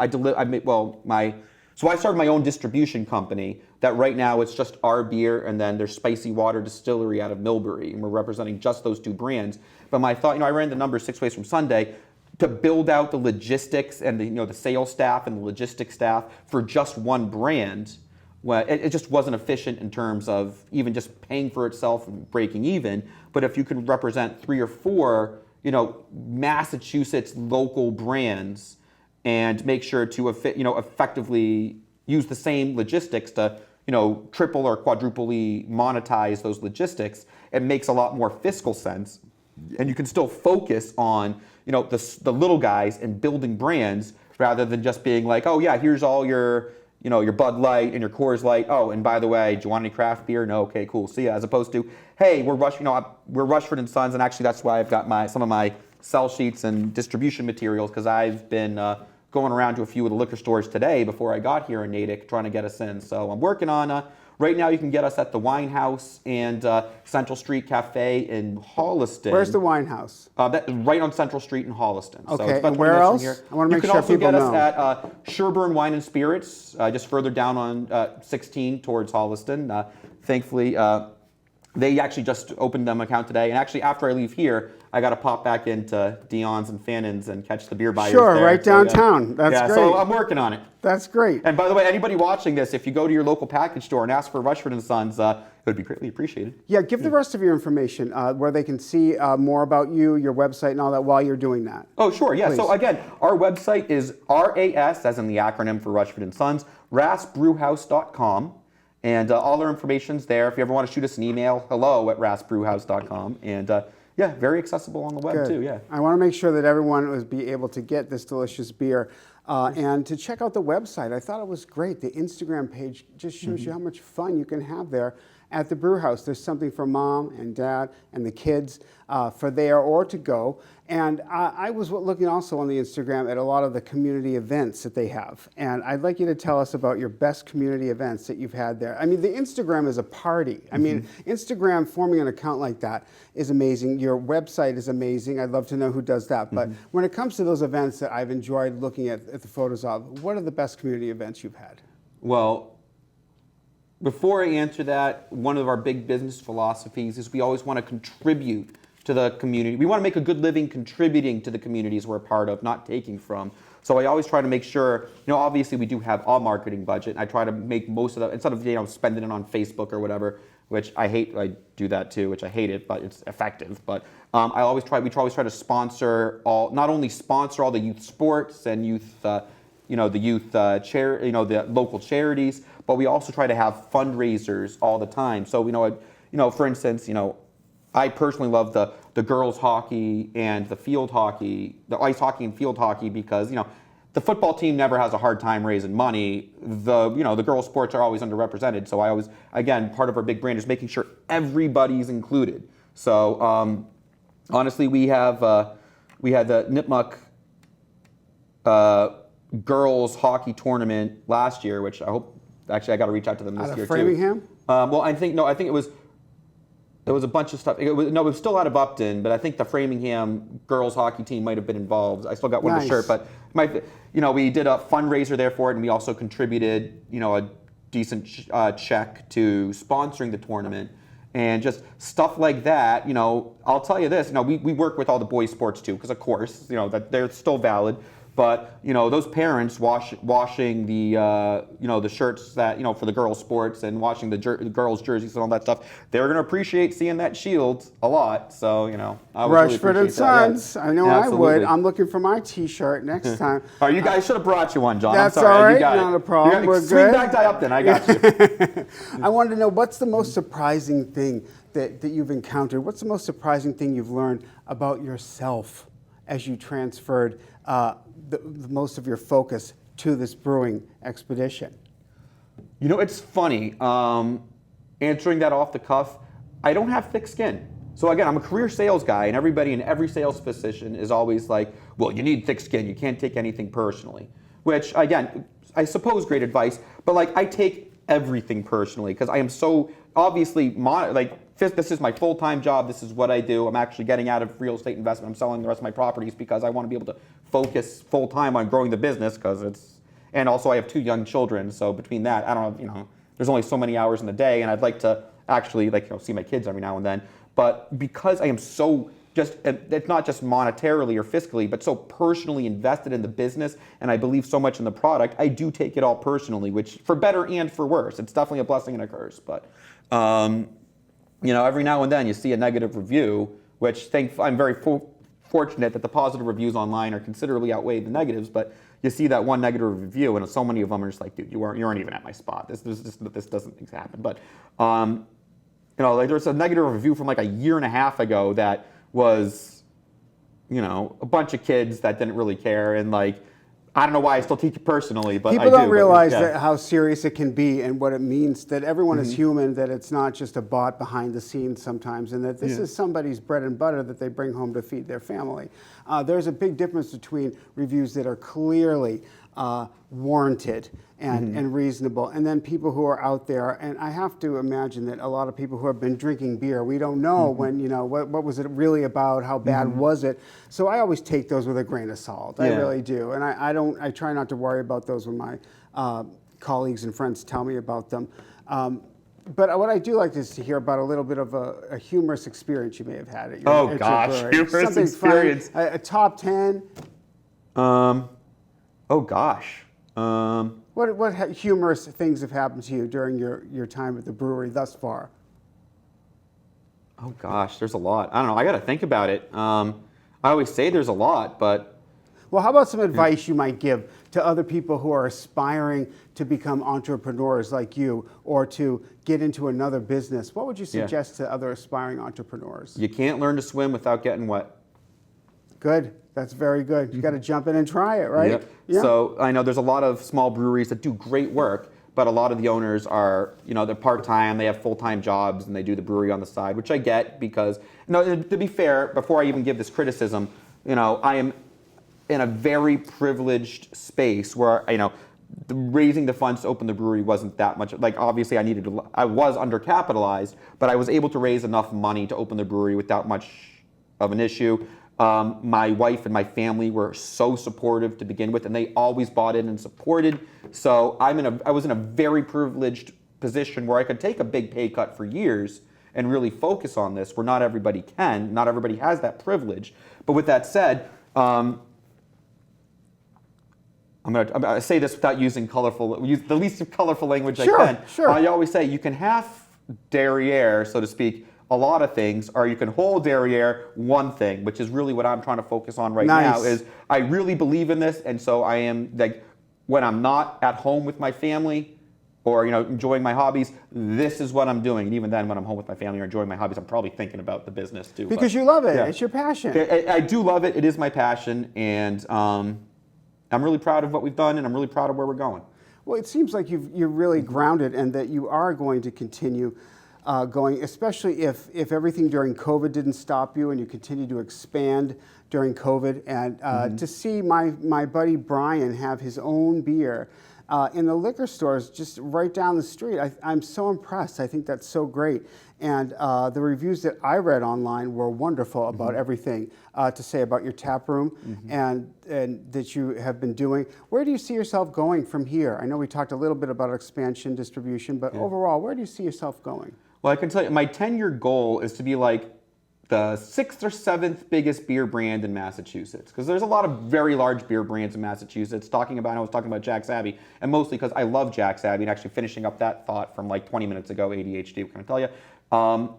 I started my own distribution company that right now it's just our beer and then there's Spicy Water Distillery out of Millbury, and we're representing just those two brands. But my thought, I ran the numbers 6 ways from Sunday to build out the logistics and the sales staff and the logistics staff for just one brand. Well, it just wasn't efficient in terms of even just paying for itself and breaking even. But if you can represent 3 or 4, Massachusetts local brands and make sure to effectively use the same logistics to triple or quadruply monetize those logistics, it makes a lot more fiscal sense, and you can still focus on the little guys and building brands rather than just being like, oh yeah, here's all your your Bud Light and your Coors Light. Oh, and by the way, do you want any craft beer? No, okay, cool. See ya. As opposed to, hey, we're Rushford and Sons, and actually that's why I've got some of my sell sheets and distribution materials, because I've been going around to a few of the liquor stores today before I got here in Natick trying to get us in. So I'm working on. Right now, you can get us at the Wine House and Central Street Cafe in Holliston. Where's the Wine House? Right on Central Street in Holliston. Okay, So it's about and 20 where minutes else? from here. I want to make sure people know. You can also get us at Sherburne Wine and Spirits, just further down on 16 towards Holliston. Thankfully, they actually just opened them account today. And actually, after I leave here, I got to pop back into Dion's and Fannon's and catch the beer buyers Sure, there. right downtown. That's great. So I'm working on it. That's great. And by the way, anybody watching this, if you go to your local package store and ask for Rushford and Sons, it would be greatly appreciated. Yeah, give the rest of your information where they can see more about you, your website, and all that while you're doing that. Oh, sure. Yeah. Please. So again, our website is RAS, as in the acronym for Rushford and Sons, rasbrewhouse.com. And all our information's there. If you ever want to shoot us an email, hello@rasbrewhouse.com. And yeah, very accessible on the web too. Yeah. I want to make sure that everyone will be able to get this delicious beer and to check out the website. I thought it was great. The Instagram page just shows you how much fun you can have there at the brew house. There's something for mom and dad and the kids for there or to go. And I was looking also on the Instagram at a lot of the community events that they have. And I'd like you to tell us about your best community events that you've had there. I mean, the Instagram is a party. I mean, Instagram, forming an account like that is amazing. Your website is amazing. I'd love to know who does that. But when it comes to those events that I've enjoyed looking at the photos of, what are the best community events you've had? Well, before I answer that, one of our big business philosophies is we always want to contribute to the community. We want to make a good living contributing to the communities we're a part of, not taking from. So I always try to make sure, obviously we do have a marketing budget. I try to make most of that, instead of spending it on Facebook or whatever, which I hate. I do that too, which I hate it, but it's effective. But we always try to sponsor not only sponsor all the youth sports and youth, the local charities, but we also try to have fundraisers all the time. So for instance, I personally love the girls hockey and the field hockey, the ice hockey and field hockey, because the football team never has a hard time raising money. The girls' sports are always underrepresented. So I always, again, part of our big brand is making sure everybody's included. So honestly, we had the Nipmuc girls hockey tournament last year, which I hope, actually I got to reach out to them this year Framingham? too. Well, I think it was a bunch of stuff. It was still out of Upton, but I think the Framingham girls hockey team might have been involved. I still got one of the shirt, but we did a fundraiser there for it, and we also contributed, a decent check to sponsoring the tournament. And just stuff like that, I'll tell you this, we work with all the boys' sports too, because of course, that they're still valid. But those parents washing the the shirts that for the girls' sports and washing the girls' jerseys and all that stuff, they're going to appreciate seeing that shield a lot. So I would really Rushford and Sons. Yeah. I know I would. I'm looking for my T-shirt next time. Oh, you guys should have brought you one, John. That's I'm sorry. all right. You got Not it. a problem. We're Swing good. back, tie up. Then I got you. I wanted to know, what's the most surprising thing that you've encountered? What's the most surprising thing you've learned about yourself as you transferred the most of your focus to this brewing expedition? It's funny. Answering that off the cuff, I don't have thick skin. So again, I'm a career sales guy, and everybody in every sales position is always like, well, you need thick skin. You can't take anything personally. Which, again, I suppose great advice, but I take everything personally because I am so obviously this is my full-time job. This is what I do. I'm actually getting out of real estate investment. I'm selling the rest of my properties because I want to be able to focus full-time on growing the business and also I have 2 young children. So between that, I don't know, there's only so many hours in the day, and I'd like to actually see my kids every now and then. But because I am so it's not just monetarily or fiscally, but so personally invested in the business, and I believe so much in the product, I do take it all personally, which for better and for worse. It's definitely a blessing and a curse. But every now and then you see a negative review, which I'm very fortunate that the positive reviews online are considerably outweigh the negatives, but you see that one negative review, and so many of them are just like, dude, you aren't even at my spot. This doesn't happen. But there's a negative review from a year and a half ago that was, a bunch of kids that didn't really care, and I don't know why I still take it personally, but people don't realize that how serious it can be and what it means, that everyone is human, that it's not just a bot behind the scenes sometimes, and that this is somebody's bread and butter that they bring home to feed their family. There's a big difference between reviews that are clearly warranted and reasonable, and then people who are out there, and I have to imagine that a lot of people who have been drinking beer, we don't know when, what was it really about, how bad was it, so I always take those with a grain of salt. I really do, and I try not to worry about those when my colleagues and friends tell me about them. But what I do like is to hear about a little bit of a humorous experience you may have had at your brewery. Humorous experience. Fun, a top 10. Oh gosh. What humorous things have happened to you during your time at the brewery thus far? Oh gosh, there's a lot. I don't know. I got to think about it. I always say there's a lot, but. Well, how about some advice you might give to other people who are aspiring to become entrepreneurs like you, or to get into another business? What would you suggest to other aspiring entrepreneurs? You can't learn to swim without getting wet. Good. That's very good. You got to jump in and try it, right? Yep. Yeah. So I know there's a lot of small breweries that do great work, but a lot of the owners are, they're part-time, they have full-time jobs, and they do the brewery on the side, which I get because, to be fair, before I even give this criticism, I am in a very privileged space where, raising the funds to open the brewery wasn't that much. Obviously, I was undercapitalized, but I was able to raise enough money to open the brewery without much of an issue. My wife and my family were so supportive to begin with, and they always bought in and supported. So I was in a very privileged position where I could take a big pay cut for years and really focus on this, where not everybody can. Not everybody has that privilege. But with that said, I'm gonna say this without using the least colorful language I can. Sure. I always say you can half derriere, so to speak, a lot of things, or you can whole derriere one thing, which is really what I'm trying to focus on right now. Is I really believe in this, and so I am when I'm not at home with my family, or enjoying my hobbies, this is what I'm doing. And even then, when I'm home with my family or enjoying my hobbies, I'm probably thinking about the business too. Because you love it. Yeah. It's your passion. I do love it. It is my passion, and I'm really proud of what we've done, and I'm really proud of where we're going. Well, it seems like you're really grounded and that you are going to continue going, especially if everything during COVID didn't stop you and you continue to expand during COVID. And to see my buddy Brian have his own beer in the liquor stores just right down the street, I'm so impressed. I think that's so great. And the reviews that I read online were wonderful about everything to say about your tap room and that you have been doing. Where do you see yourself going from here? I know we talked a little bit about expansion, distribution, but overall, where do you see yourself going? Well, I can tell you, my 10-year goal is to be like the 6th or 7th biggest beer brand in Massachusetts. Because there's a lot of very large beer brands in Massachusetts. I was talking about Jack's Abbey, and mostly because I love Jack's Abbey, and actually finishing up that thought from like 20 minutes ago, ADHD, what can I tell you?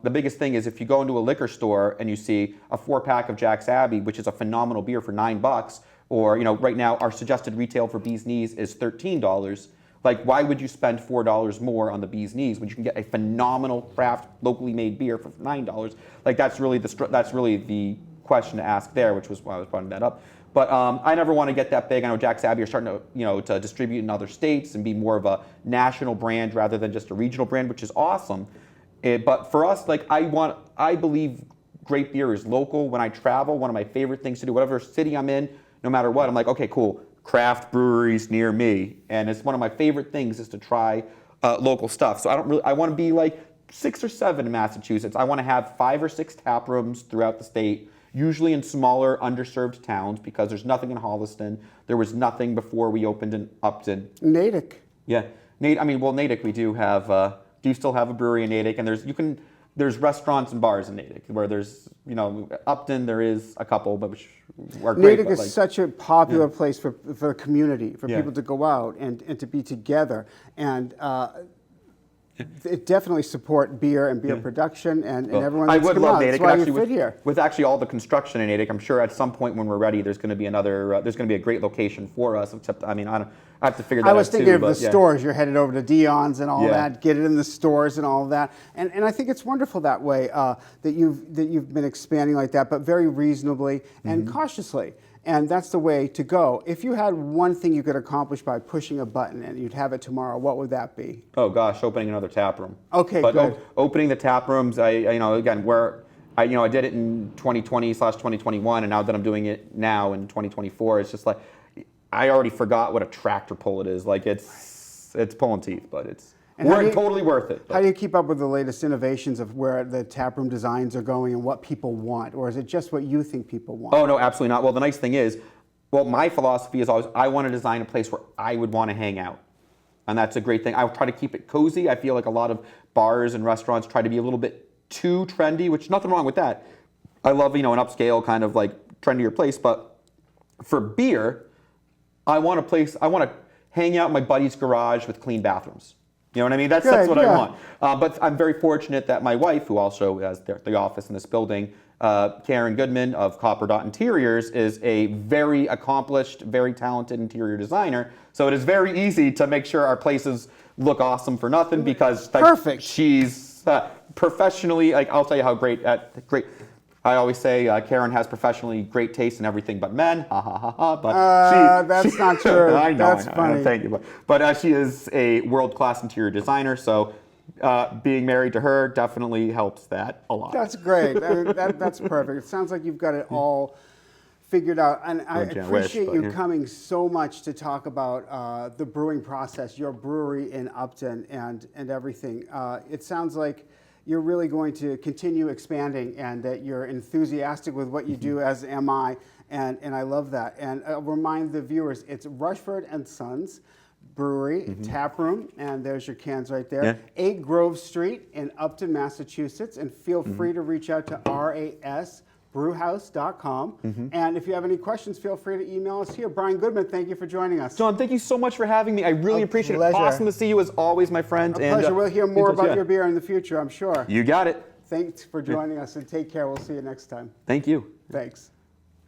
The biggest thing is if you go into a liquor store and you see a 4-pack of Jack's Abbey, which is a phenomenal beer for $9, or right now our suggested retail for Bee's Knees is $13. Like, why would you spend $4 more on the Bee's Knees when you can get a phenomenal craft, locally made beer for $9? Like, that's really the question to ask there, which was why I was bringing that up. But I never want to get that big. I know Jack's Abbey are starting to, to distribute in other states and be more of a national brand rather than just a regional brand, which is awesome. But for us, like, I believe great beer is local. When I travel, one of my favorite things to do, whatever city I'm in, no matter what, I'm like, okay, cool. Craft breweries near me, and it's one of my favorite things is to try local stuff. So I want to be like 6 or 7 in Massachusetts. I want to have 5 or 6 tap rooms throughout the state, usually in smaller, underserved towns, because there's nothing in Holliston. There was nothing before we opened in Upton. Natick. Yeah, Natick, we do still have a brewery in Natick, and there's restaurants and bars in Natick, where there's, Upton there is a couple, but which are great. Natick is such a popular place for the community, for people to go out and to be together. And it definitely support beer and beer production and everyone that's I would come love out. Natick. That's why Actually, you fit here. With actually all the construction in Natick, I'm sure at some point when we're ready, there's going to be a great location for us. Except, I have to figure that out too. I was thinking of the stores. You're headed over to Dion's and all that. Get it in the stores and all of that. And I think it's wonderful that way that you've been expanding like that, but very reasonably and cautiously. And that's the way to go. If you had one thing you could accomplish by pushing a button and you'd have it tomorrow, what would that be? Oh gosh, opening another tap room. Okay, but good. Opening the tap rooms, I did it in 2020/2021, and now that I'm doing it now in 2024, it's just like I already forgot what a tractor pull it is. Like it's pulling teeth, but it's totally worth it. But. How do you keep up with the latest innovations of where the taproom designs are going and what people want? Or is it just what you think people want? Oh, no, absolutely not. Well, the nice thing is, my philosophy is always I want to design a place where I would want to hang out. And that's a great thing. I try to keep it cozy. I feel like a lot of bars and restaurants try to be a little bit too trendy, which nothing wrong with that. I love, an upscale kind of like trendier place. But for beer, I want to hang out in my buddy's garage with clean bathrooms. You know what I mean? That's what I want. But I'm very fortunate that my wife, who also has the office in this building, Karen Goodman of Copper Dot Interiors, is a very accomplished, very talented interior designer. So it is very easy to make sure our places look awesome for nothing because perfect. She's professionally, I'll tell you how great. I always say Karen has professionally great taste in everything but men. Ha ha ha ha. But that's not true. I know. That's funny. Thank you. But she is a world-class interior designer, so being married to her definitely helps that a lot. That's great. That's perfect. It sounds like you've got it all figured out. And I appreciate you coming so much to talk about the brewing process, your brewery in Upton and everything. It sounds like you're really going to continue expanding and that you're enthusiastic with what you do, as am I, and I love that. And I'll remind the viewers, it's Rushford and Sons Brewery, Tap Room, and there's your cans right there. 8 Grove Street in Upton, Massachusetts, and feel free to reach out to rasbrewhouse.com. And if you have any questions, feel free to email us here. Brian Goodman, thank you for joining us. John, thank you so much for having me. I really appreciate it. Awesome to see you as always, my friend. A pleasure. We'll hear more about your beer in the future, I'm sure. You got it. Thanks for joining us, and take care. We'll see you next time. Thank you. Thanks.